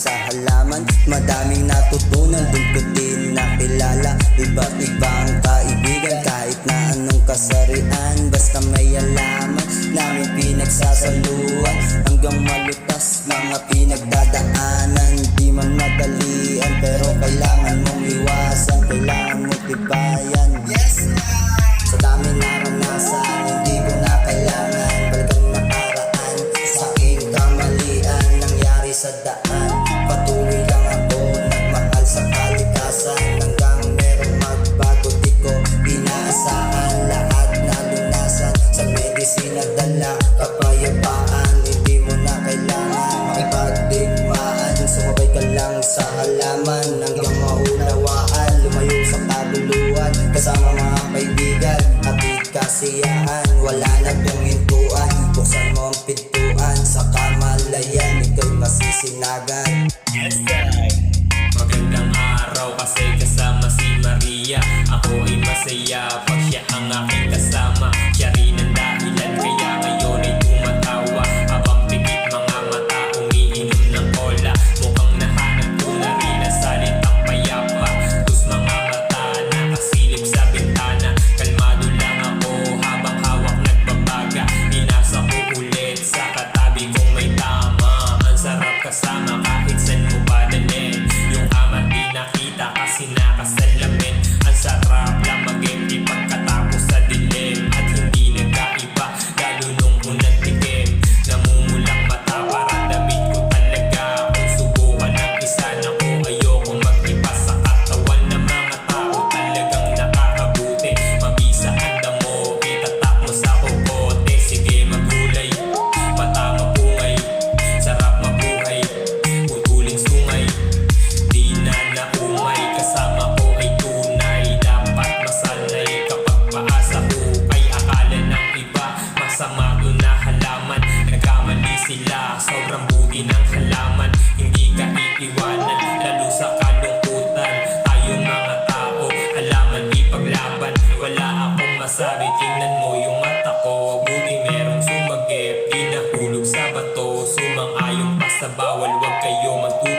sa halaman. Madaming natutunan, dun ko din nakilala. Iba't ibang kaibigan, kahit na anong kasarian. Basta may alaman, namin pinagsasaluan. Hanggang malutas, mga pinagdadaanan. Di man madalian, pero kailangan mong iwasan. Kailangan mo tibayan. Sa dami naranasan, hindi ko na kailangan balikan nakaraan. Sa aking kamalian, nangyari sa daan. Patuloy lang ako, nagmahal sa kalikasan. Hanggang merong magbago, di ko inaasahan. Lahat nalunasan, sa medisina dala kapayapaan. Hindi mo na kailangan makipagdigmaan. Sumabay ka lang sa halaman hanggang maunawaan. Lumayo sa kaguluhan, kasama mga kaibigan. Hatid kasiyahan, wala na tong hintuan. Buksan mo ang pintuan, sa kamalayan ikaw'y masisinagan. Yes, sir. Magandang araw kasi kasama si Maria. Ako ay masaya pag siya ang aking kasama. Siya rin ang dahilan kaya ngayon ay tumatawa. Habang pikit mga mata umiinom ng cola. Mukhang nahanap ko na rin ang salitang payapa. Tus mga mata nakasilip sa bintana. Kalmado lang ako habang hawak nagbabaga. Inasa ko ulit sa katabi kong may tama. Ang sarap kasama kahit saan mo padalhin. Yung ama di nakita kasi nakasalamin. Ang sarap lang mag-empty pagkatapos sa dilim. At hindi nagkaiba lalo nung unang tikim. Namumulang mata para damit ko talaga. Kung subukan ng isa na ko ayoko mag-iba sa katawan ng mga tao. Talagang nakakabuti. Mabisa ang damo, itatak mo sa kokote. Sige magulay, mata mapungay. Sarap mabuhay, putuling sungay. Di na naumay, kasama ko ay tunay. Dapat masanay kapag paasa hukay. Akala ng iba, masama doon na halaman. Nagkamali sila, sobrang bugi ng halaman. Hindi ka iiwanan, lalo sa kalungkutan. Tayo mga tao, halaman ipaglaban. Wala akong masabi, tingnan mo yung mata ko. Buti merong sumagip, di nahulog sa bato. Sumang-ayon pa sa bawal, wag kayo magtulog.